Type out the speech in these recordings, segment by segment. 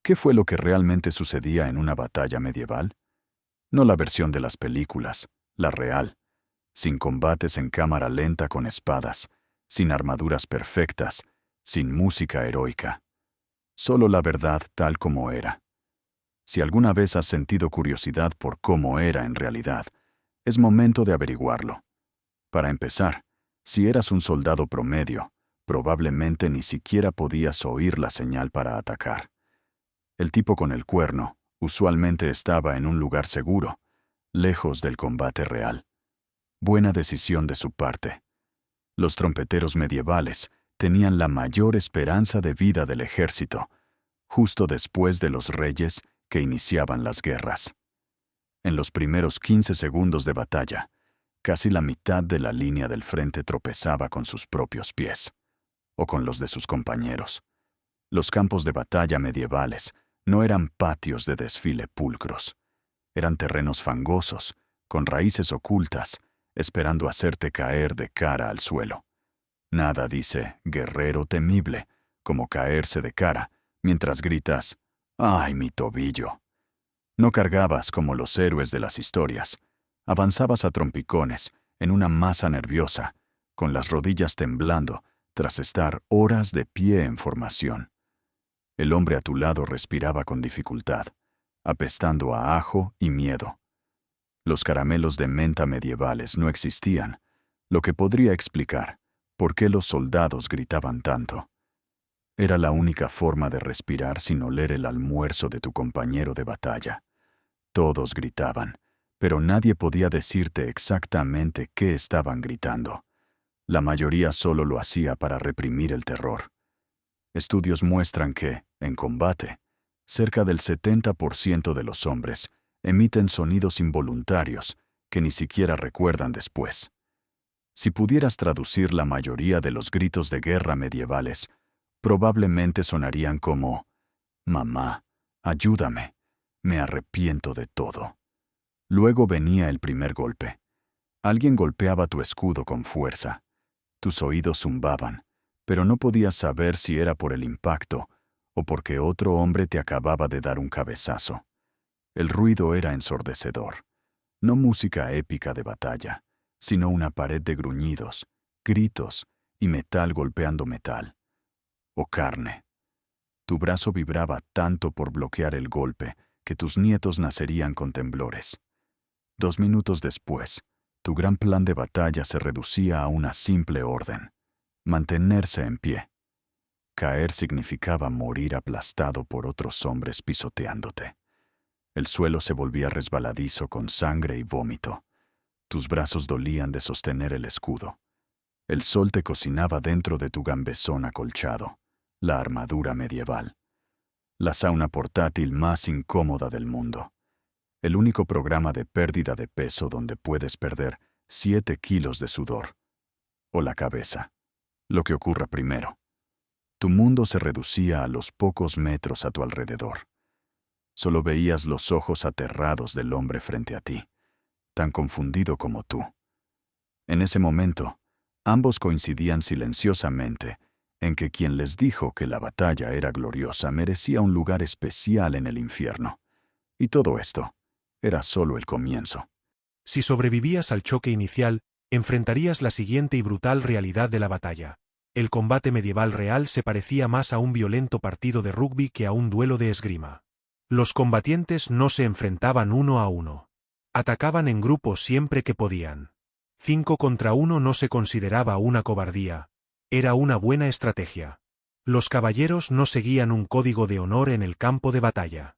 ¿Qué fue lo que realmente sucedía en una batalla medieval? No la versión de las películas, la real, sin combates en cámara lenta con espadas, sin armaduras perfectas, sin música heroica. Solo la verdad tal como era. Si alguna vez has sentido curiosidad por cómo era en realidad, es momento de averiguarlo. Para empezar, si eras un soldado promedio, probablemente ni siquiera podías oír la señal para atacar. El tipo con el cuerno usualmente estaba en un lugar seguro, lejos del combate real. Buena decisión de su parte. Los trompeteros medievales tenían la mayor esperanza de vida del ejército, justo después de los reyes que iniciaban las guerras. En los primeros 15 segundos de batalla, casi la mitad de la línea del frente tropezaba con sus propios pies, o con los de sus compañeros. Los campos de batalla medievales no eran patios de desfile pulcros. Eran terrenos fangosos, con raíces ocultas, esperando hacerte caer de cara al suelo. Nada dice guerrero temible, como caerse de cara, mientras gritas, ¡ay, mi tobillo! No cargabas como los héroes de las historias. Avanzabas a trompicones, en una masa nerviosa, con las rodillas temblando, tras estar horas de pie en formación. El hombre a tu lado respiraba con dificultad, apestando a ajo y miedo. Los caramelos de menta medievales no existían, lo que podría explicar por qué los soldados gritaban tanto. Era la única forma de respirar sin oler el almuerzo de tu compañero de batalla. Todos gritaban, pero nadie podía decirte exactamente qué estaban gritando. La mayoría solo lo hacía para reprimir el terror. Estudios muestran que, en combate, cerca del 70% de los hombres emiten sonidos involuntarios que ni siquiera recuerdan después. Si pudieras traducir la mayoría de los gritos de guerra medievales, probablemente sonarían como: «Mamá, ayúdame, me arrepiento de todo». Luego venía el primer golpe. Alguien golpeaba tu escudo con fuerza. Tus oídos zumbaban, pero no podías saber si era por el impacto o porque otro hombre te acababa de dar un cabezazo. El ruido era ensordecedor. No música épica de batalla, sino una pared de gruñidos, gritos y metal golpeando metal. O carne. Tu brazo vibraba tanto por bloquear el golpe que tus nietos nacerían con temblores. 2 minutos después, tu gran plan de batalla se reducía a una simple orden: mantenerse en pie. Caer significaba morir aplastado por otros hombres pisoteándote. El suelo se volvía resbaladizo con sangre y vómito. Tus brazos dolían de sostener el escudo. El sol te cocinaba dentro de tu gambesón acolchado, la armadura medieval. La sauna portátil más incómoda del mundo. El único programa de pérdida de peso donde puedes perder 7 kilos de sudor. O la cabeza. Lo que ocurra primero. Tu mundo se reducía a los pocos metros a tu alrededor. Solo veías los ojos aterrados del hombre frente a ti, tan confundido como tú. En ese momento, ambos coincidían silenciosamente en que quien les dijo que la batalla era gloriosa merecía un lugar especial en el infierno. Y todo esto era solo el comienzo. Si sobrevivías al choque inicial, enfrentarías la siguiente y brutal realidad de la batalla. El combate medieval real se parecía más a un violento partido de rugby que a un duelo de esgrima. Los combatientes no se enfrentaban uno a uno. Atacaban en grupo siempre que podían. 5 contra 1 no se consideraba una cobardía. Era una buena estrategia. Los caballeros no seguían un código de honor en el campo de batalla.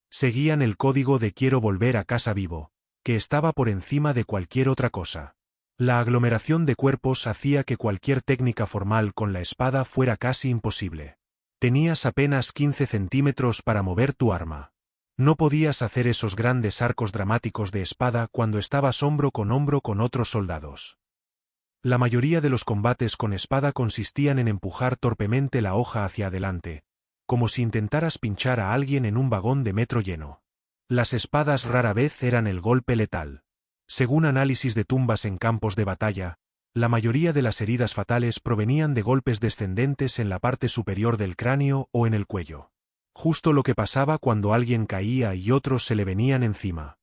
Seguían el código de quiero volver a casa vivo, que estaba por encima de cualquier otra cosa. La aglomeración de cuerpos hacía que cualquier técnica formal con la espada fuera casi imposible. Tenías apenas 15 centímetros para mover tu arma. No podías hacer esos grandes arcos dramáticos de espada cuando estabas hombro con otros soldados. La mayoría de los combates con espada consistían en empujar torpemente la hoja hacia adelante, como si intentaras pinchar a alguien en un vagón de metro lleno. Las espadas rara vez eran el golpe letal. Según análisis de tumbas en campos de batalla, la mayoría de las heridas fatales provenían de golpes descendentes en la parte superior del cráneo o en el cuello. Justo lo que pasaba cuando alguien caía y otros se le venían encima.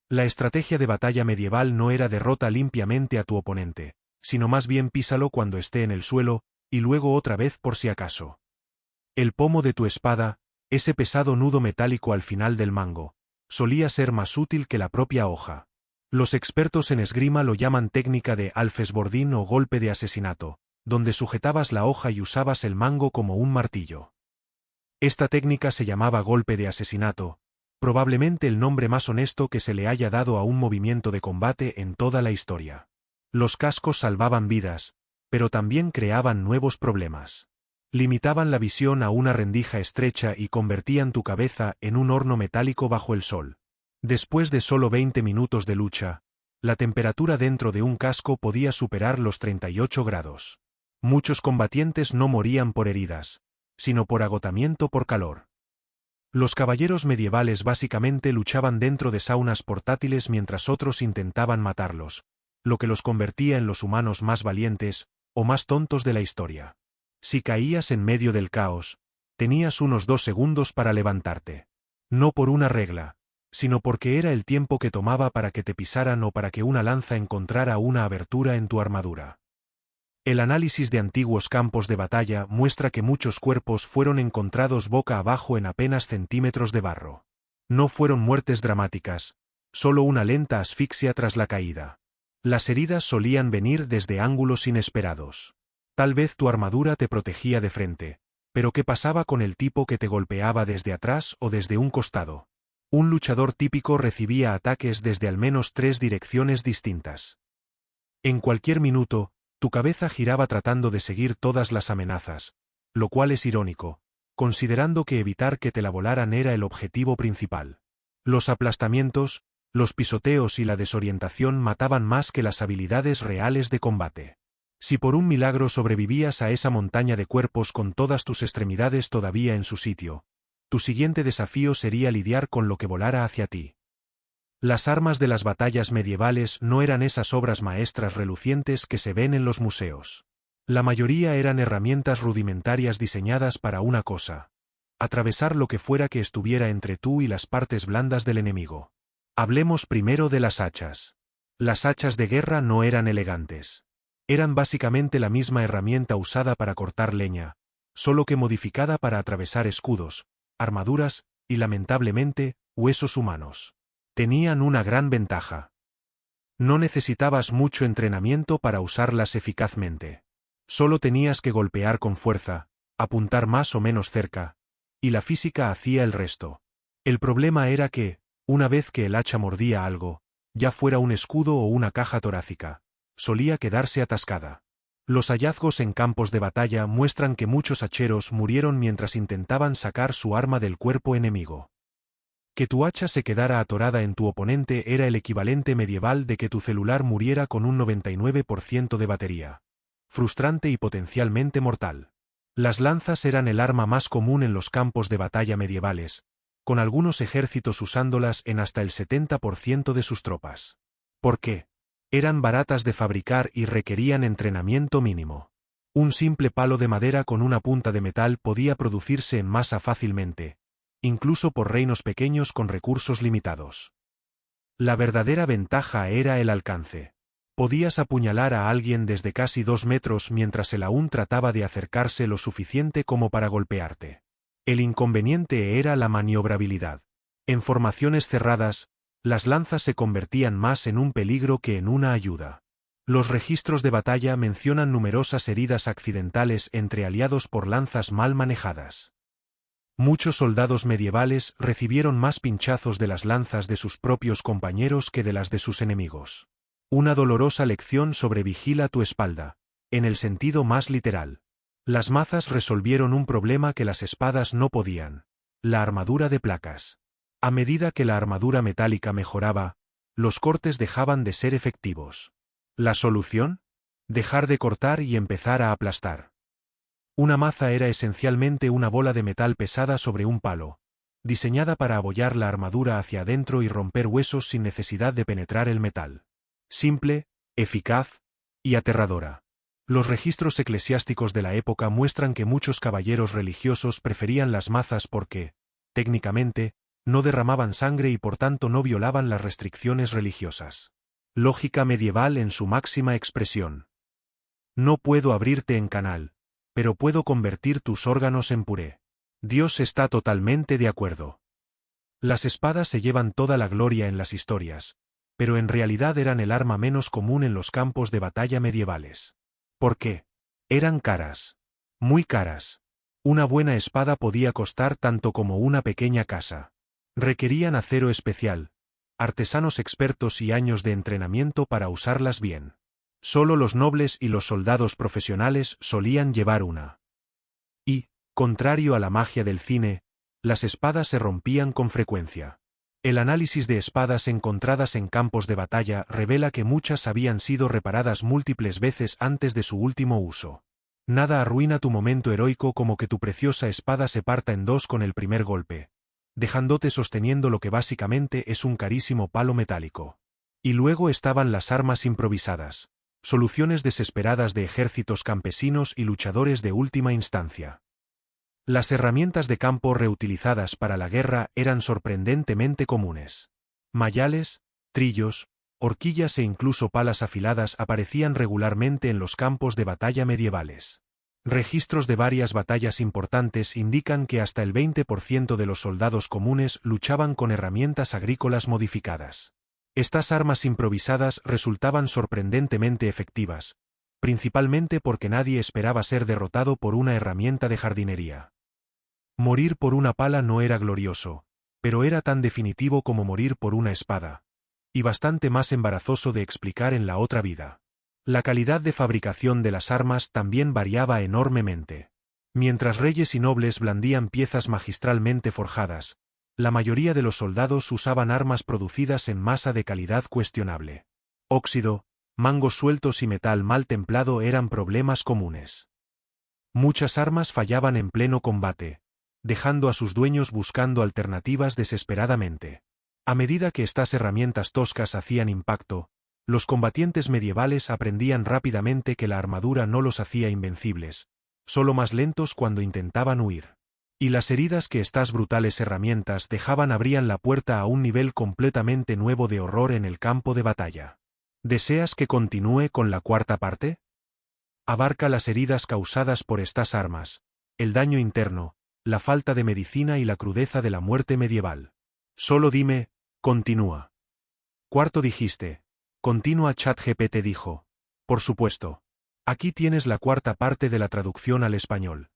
La estrategia de batalla medieval no era derrota limpiamente a tu oponente, sino más bien písalo cuando esté en el suelo, y luego otra vez por si acaso. El pomo de tu espada, ese pesado nudo metálico al final del mango, solía ser más útil que la propia hoja. Los expertos en esgrima lo llaman técnica de alfesbordín o golpe de asesinato, donde sujetabas la hoja y usabas el mango como un martillo. Esta técnica se llamaba golpe de asesinato, probablemente el nombre más honesto que se le haya dado a un movimiento de combate en toda la historia. Los cascos salvaban vidas, pero también creaban nuevos problemas. Limitaban la visión a una rendija estrecha y convertían tu cabeza en un horno metálico bajo el sol. Después de solo 20 minutos de lucha, la temperatura dentro de un casco podía superar los 38 grados. Muchos combatientes no morían por heridas, sino por agotamiento por calor. Los caballeros medievales básicamente luchaban dentro de saunas portátiles mientras otros intentaban matarlos, lo que los convertía en los humanos más valientes, o más tontos de la historia. Si caías en medio del caos, tenías unos 2 segundos para levantarte. No por una regla, sino porque era el tiempo que tomaba para que te pisaran o para que una lanza encontrara una abertura en tu armadura. El análisis de antiguos campos de batalla muestra que muchos cuerpos fueron encontrados boca abajo en apenas centímetros de barro. No fueron muertes dramáticas, solo una lenta asfixia tras la caída. Las heridas solían venir desde ángulos inesperados. Tal vez tu armadura te protegía de frente, pero ¿qué pasaba con el tipo que te golpeaba desde atrás o desde un costado? Un luchador típico recibía ataques desde al menos 3 direcciones distintas. En cualquier minuto, tu cabeza giraba tratando de seguir todas las amenazas, lo cual es irónico, considerando que evitar que te la volaran era el objetivo principal. Los aplastamientos, los pisoteos y la desorientación mataban más que las habilidades reales de combate. Si por un milagro sobrevivías a esa montaña de cuerpos con todas tus extremidades todavía en su sitio, tu siguiente desafío sería lidiar con lo que volara hacia ti. Las armas de las batallas medievales no eran esas obras maestras relucientes que se ven en los museos. La mayoría eran herramientas rudimentarias diseñadas para una cosa: atravesar lo que fuera que estuviera entre tú y las partes blandas del enemigo. Hablemos primero de las hachas. Las hachas de guerra no eran elegantes. Eran básicamente la misma herramienta usada para cortar leña, solo que modificada para atravesar escudos, armaduras y, lamentablemente, huesos humanos. Tenían una gran ventaja. No necesitabas mucho entrenamiento para usarlas eficazmente. Solo tenías que golpear con fuerza, apuntar más o menos cerca, y la física hacía el resto. El problema era que, una vez que el hacha mordía algo, ya fuera un escudo o una caja torácica, solía quedarse atascada. Los hallazgos en campos de batalla muestran que muchos hacheros murieron mientras intentaban sacar su arma del cuerpo enemigo. Que tu hacha se quedara atorada en tu oponente era el equivalente medieval de que tu celular muriera con un 99% de batería. Frustrante y potencialmente mortal. Las lanzas eran el arma más común en los campos de batalla medievales, con algunos ejércitos usándolas en hasta el 70% de sus tropas. ¿Por qué? Eran baratas de fabricar y requerían entrenamiento mínimo. Un simple palo de madera con una punta de metal podía producirse en masa fácilmente, incluso por reinos pequeños con recursos limitados. La verdadera ventaja era el alcance. Podías apuñalar a alguien desde casi 2 metros mientras él aún trataba de acercarse lo suficiente como para golpearte. El inconveniente era la maniobrabilidad. En formaciones cerradas, las lanzas se convertían más en un peligro que en una ayuda. Los registros de batalla mencionan numerosas heridas accidentales entre aliados por lanzas mal manejadas. Muchos soldados medievales recibieron más pinchazos de las lanzas de sus propios compañeros que de las de sus enemigos. Una dolorosa lección sobre vigila tu espalda, en el sentido más literal. Las mazas resolvieron un problema que las espadas no podían: la armadura de placas. A medida que la armadura metálica mejoraba, los cortes dejaban de ser efectivos. ¿La solución? Dejar de cortar y empezar a aplastar. Una maza era esencialmente una bola de metal pesada sobre un palo, diseñada para abollar la armadura hacia adentro y romper huesos sin necesidad de penetrar el metal. Simple, eficaz y aterradora. Los registros eclesiásticos de la época muestran que muchos caballeros religiosos preferían las mazas porque, técnicamente, no derramaban sangre y por tanto no violaban las restricciones religiosas. Lógica medieval en su máxima expresión. No puedo abrirte en canal, pero puedo convertir tus órganos en puré. Dios está totalmente de acuerdo. Las espadas se llevan toda la gloria en las historias, pero en realidad eran el arma menos común en los campos de batalla medievales. ¿Por qué? Eran caras. Muy caras. Una buena espada podía costar tanto como una pequeña casa. Requerían acero especial, artesanos expertos y años de entrenamiento para usarlas bien. Solo los nobles y los soldados profesionales solían llevar una. Y, contrario a la magia del cine, las espadas se rompían con frecuencia. El análisis de espadas encontradas en campos de batalla revela que muchas habían sido reparadas múltiples veces antes de su último uso. Nada arruina tu momento heroico como que tu preciosa espada se parta en dos con el primer golpe, dejándote sosteniendo lo que básicamente es un carísimo palo metálico. Y luego estaban las armas improvisadas, soluciones desesperadas de ejércitos campesinos y luchadores de última instancia. Las herramientas de campo reutilizadas para la guerra eran sorprendentemente comunes. Mayales, trillos, horquillas e incluso palas afiladas aparecían regularmente en los campos de batalla medievales. Registros de varias batallas importantes indican que hasta el 20% de los soldados comunes luchaban con herramientas agrícolas modificadas. Estas armas improvisadas resultaban sorprendentemente efectivas, principalmente porque nadie esperaba ser derrotado por una herramienta de jardinería. Morir por una pala no era glorioso, pero era tan definitivo como morir por una espada, y bastante más embarazoso de explicar en la otra vida. La calidad de fabricación de las armas también variaba enormemente. Mientras reyes y nobles blandían piezas magistralmente forjadas, la mayoría de los soldados usaban armas producidas en masa de calidad cuestionable. Óxido, mangos sueltos y metal mal templado eran problemas comunes. Muchas armas fallaban en pleno combate, dejando a sus dueños buscando alternativas desesperadamente. A medida que estas herramientas toscas hacían impacto, los combatientes medievales aprendían rápidamente que la armadura no los hacía invencibles, solo más lentos cuando intentaban huir. Y las heridas que estas brutales herramientas dejaban abrían la puerta a un nivel completamente nuevo de horror en el campo de batalla. ¿Deseas que continúe con la cuarta parte? Abarca las heridas causadas por estas armas, el daño interno, la falta de medicina y la crudeza de la muerte medieval. Solo dime, continúa. Cuarto dijiste. Continúa. ChatGPT dijo. Por supuesto. Aquí tienes la cuarta parte de la traducción al español.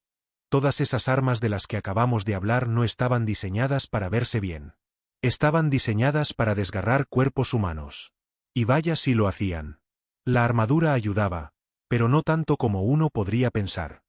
Todas esas armas de las que acabamos de hablar no estaban diseñadas para verse bien. Estaban diseñadas para desgarrar cuerpos humanos. Y vaya si lo hacían. La armadura ayudaba, pero no tanto como uno podría pensar.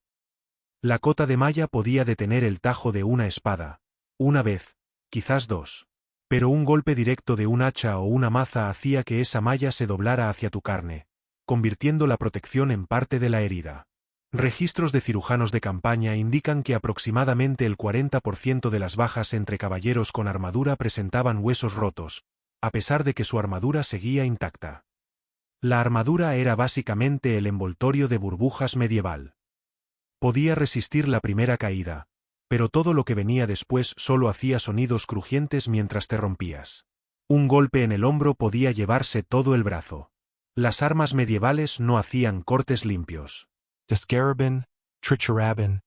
La cota de malla podía detener el tajo de una espada, una vez, quizás dos. Pero un golpe directo de un hacha o una maza hacía que esa malla se doblara hacia tu carne, convirtiendo la protección en parte de la herida. Registros de cirujanos de campaña indican que aproximadamente el 40% de las bajas entre caballeros con armadura presentaban huesos rotos, a pesar de que su armadura seguía intacta. La armadura era básicamente el envoltorio de burbujas medieval. Podía resistir la primera caída, pero todo lo que venía después solo hacía sonidos crujientes mientras te rompías. Un golpe en el hombro podía llevarse todo el brazo. Las armas medievales no hacían cortes limpios. Descarabin, Tricherabin,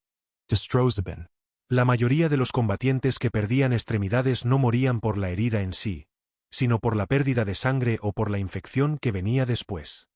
Destrozabin. La mayoría de los combatientes que perdían extremidades no morían por la herida en sí, sino por la pérdida de sangre o por la infección que venía después.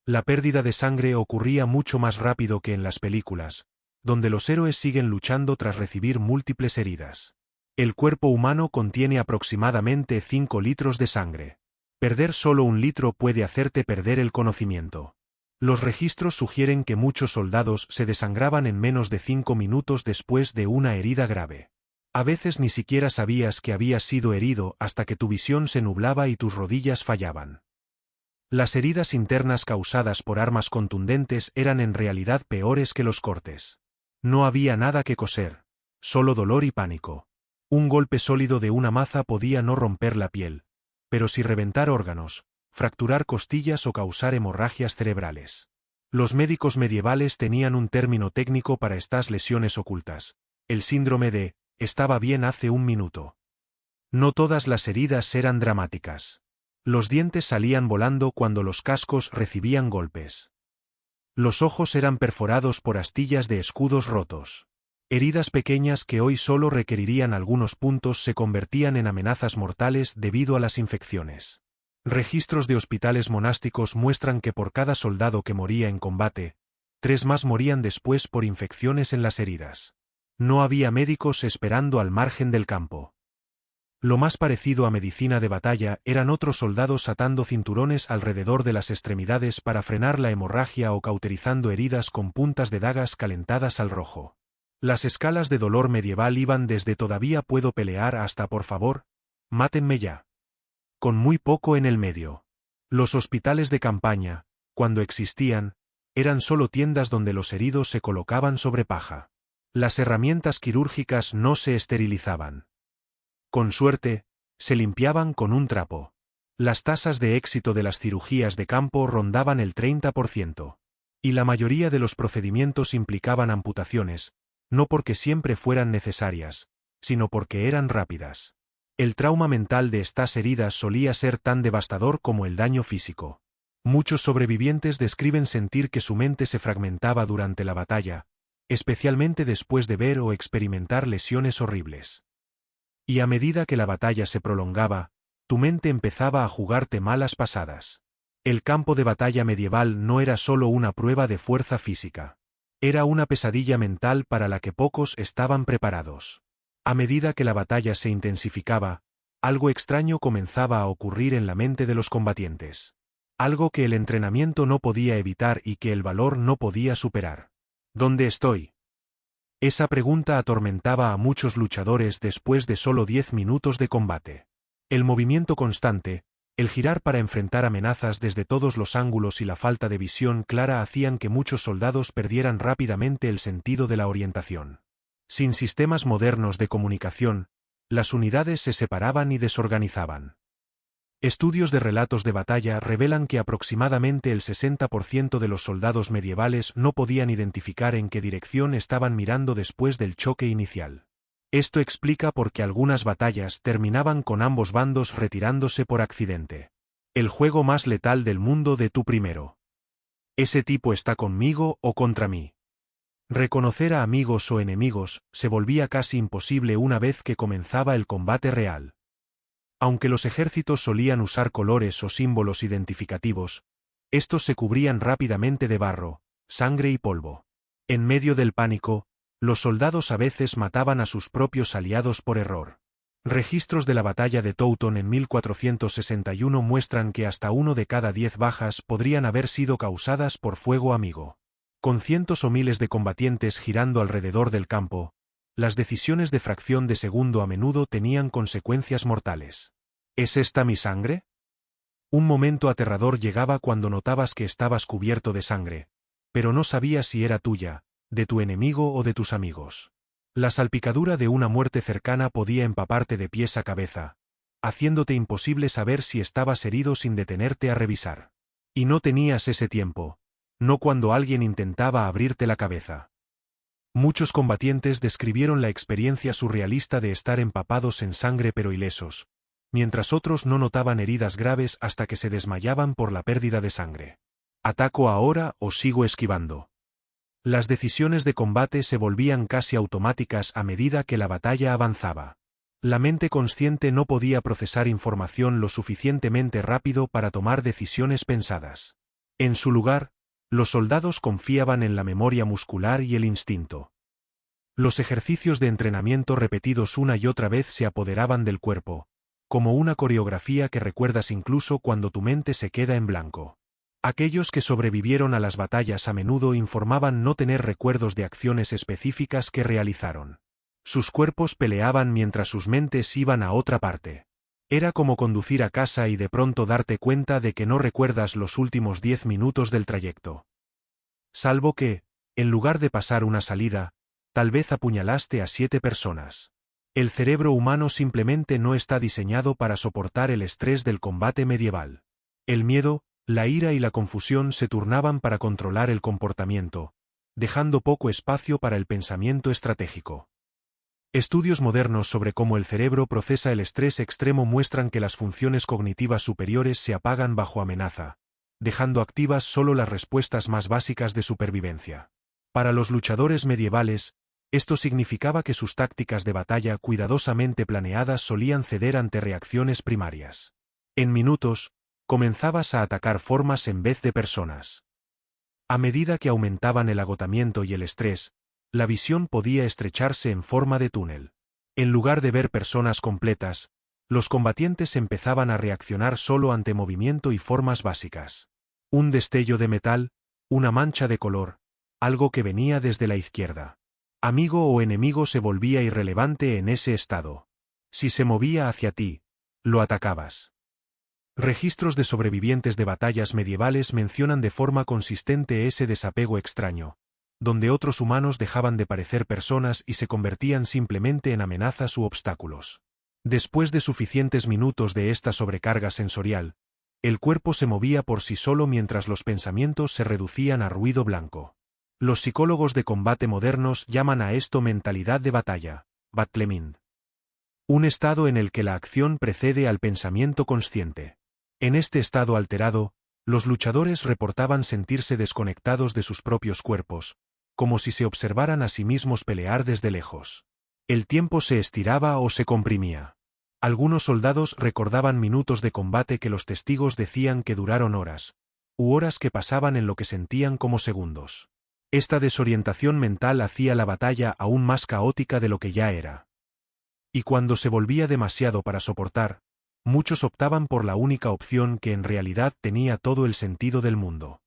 La pérdida de sangre ocurría mucho más rápido que en las películas, donde los héroes siguen luchando tras recibir múltiples heridas. El cuerpo humano contiene aproximadamente 5 litros de sangre. Perder solo 1 litro puede hacerte perder el conocimiento. Los registros sugieren que muchos soldados se desangraban en menos de 5 minutos después de una herida grave. A veces ni siquiera sabías que habías sido herido hasta que tu visión se nublaba y tus rodillas fallaban. Las heridas internas causadas por armas contundentes eran en realidad peores que los cortes. No había nada que coser, solo dolor y pánico. Un golpe sólido de una maza podía no romper la piel, pero sí reventar órganos, fracturar costillas o causar hemorragias cerebrales. Los médicos medievales tenían un término técnico para estas lesiones ocultas: el síndrome de «estaba bien hace un minuto». No todas las heridas eran dramáticas. Los dientes salían volando cuando los cascos recibían golpes. Los ojos eran perforados por astillas de escudos rotos. Heridas pequeñas que hoy solo requerirían algunos puntos se convertían en amenazas mortales debido a las infecciones. Registros de hospitales monásticos muestran que por cada soldado que moría en combate, 3 más morían después por infecciones en las heridas. No había médicos esperando al margen del campo. Lo más parecido a medicina de batalla eran otros soldados atando cinturones alrededor de las extremidades para frenar la hemorragia o cauterizando heridas con puntas de dagas calentadas al rojo. Las escalas de dolor medieval iban desde «todavía puedo pelear» hasta «por favor, mátenme ya», con muy poco en el medio. Los hospitales de campaña, cuando existían, eran solo tiendas donde los heridos se colocaban sobre paja. Las herramientas quirúrgicas no se esterilizaban. Con suerte, se limpiaban con un trapo. Las tasas de éxito de las cirugías de campo rondaban el 30%. Y la mayoría de los procedimientos implicaban amputaciones, no porque siempre fueran necesarias, sino porque eran rápidas. El trauma mental de estas heridas solía ser tan devastador como el daño físico. Muchos sobrevivientes describen sentir que su mente se fragmentaba durante la batalla, especialmente después de ver o experimentar lesiones horribles. Y a medida que la batalla se prolongaba, tu mente empezaba a jugarte malas pasadas. El campo de batalla medieval no era solo una prueba de fuerza física. Era una pesadilla mental para la que pocos estaban preparados. A medida que la batalla se intensificaba, algo extraño comenzaba a ocurrir en la mente de los combatientes. Algo que el entrenamiento no podía evitar y que el valor no podía superar. ¿Dónde estoy? Esa pregunta atormentaba a muchos luchadores después de solo 10 minutos de combate. El movimiento constante, el girar para enfrentar amenazas desde todos los ángulos y la falta de visión clara hacían que muchos soldados perdieran rápidamente el sentido de la orientación. Sin sistemas modernos de comunicación, las unidades se separaban y desorganizaban. Estudios de relatos de batalla revelan que aproximadamente el 60% de los soldados medievales no podían identificar en qué dirección estaban mirando después del choque inicial. Esto explica por qué algunas batallas terminaban con ambos bandos retirándose por accidente. El juego más letal del mundo de tú primero. ¿Ese tipo está conmigo o contra mí? Reconocer a amigos o enemigos se volvía casi imposible una vez que comenzaba el combate real. Aunque los ejércitos solían usar colores o símbolos identificativos, estos se cubrían rápidamente de barro, sangre y polvo. En medio del pánico, los soldados a veces mataban a sus propios aliados por error. Registros de la batalla de Teuton en 1461 muestran que hasta 1 de cada 10 bajas podrían haber sido causadas por fuego amigo. Con cientos o miles de combatientes girando alrededor del campo, las decisiones de fracción de segundo a menudo tenían consecuencias mortales. ¿Es esta mi sangre? Un momento aterrador llegaba cuando notabas que estabas cubierto de sangre, pero no sabías si era tuya, de tu enemigo o de tus amigos. La salpicadura de una muerte cercana podía empaparte de pies a cabeza, haciéndote imposible saber si estabas herido sin detenerte a revisar. Y no tenías ese tiempo, no cuando alguien intentaba abrirte la cabeza. Muchos combatientes describieron la experiencia surrealista de estar empapados en sangre pero ilesos, mientras otros no notaban heridas graves hasta que se desmayaban por la pérdida de sangre. ¿Ataco ahora o sigo esquivando? Las decisiones de combate se volvían casi automáticas a medida que la batalla avanzaba. La mente consciente no podía procesar información lo suficientemente rápido para tomar decisiones pensadas. En su lugar, los soldados confiaban en la memoria muscular y el instinto. Los ejercicios de entrenamiento repetidos una y otra vez se apoderaban del cuerpo, como una coreografía que recuerdas incluso cuando tu mente se queda en blanco. Aquellos que sobrevivieron a las batallas a menudo informaban no tener recuerdos de acciones específicas que realizaron. Sus cuerpos peleaban mientras sus mentes iban a otra parte. Era como conducir a casa y de pronto darte cuenta de que no recuerdas los últimos 10 minutos del trayecto. Salvo que, en lugar de pasar una salida, tal vez apuñalaste a 7 personas. El cerebro humano simplemente no está diseñado para soportar el estrés del combate medieval. El miedo, La ira y la confusión se turnaban para controlar el comportamiento, dejando poco espacio para el pensamiento estratégico. Estudios modernos sobre cómo el cerebro procesa el estrés extremo muestran que las funciones cognitivas superiores se apagan bajo amenaza, dejando activas solo las respuestas más básicas de supervivencia. Para los luchadores medievales, esto significaba que sus tácticas de batalla cuidadosamente planeadas solían ceder ante reacciones primarias. En minutos, comenzabas a atacar formas en vez de personas. A medida que aumentaban el agotamiento y el estrés, la visión podía estrecharse en forma de túnel. En lugar de ver personas completas, los combatientes empezaban a reaccionar solo ante movimiento y formas básicas. Un destello de metal, una mancha de color, algo que venía desde la izquierda. Amigo o enemigo se volvía irrelevante en ese estado. Si se movía hacia ti, lo atacabas. Registros de sobrevivientes de batallas medievales mencionan de forma consistente ese desapego extraño, donde otros humanos dejaban de parecer personas y se convertían simplemente en amenazas u obstáculos. Después de suficientes minutos de esta sobrecarga sensorial, el cuerpo se movía por sí solo mientras los pensamientos se reducían a ruido blanco. Los psicólogos de combate modernos llaman a esto mentalidad de batalla, Battlemind. Un estado en el que la acción precede al pensamiento consciente. En este estado alterado, los luchadores reportaban sentirse desconectados de sus propios cuerpos, como si se observaran a sí mismos pelear desde lejos. El tiempo se estiraba o se comprimía. Algunos soldados recordaban minutos de combate que los testigos decían que duraron horas, u horas que pasaban en lo que sentían como segundos. Esta desorientación mental hacía la batalla aún más caótica de lo que ya era. Y cuando se volvía demasiado para soportar, muchos optaban por la única opción que en realidad tenía todo el sentido del mundo.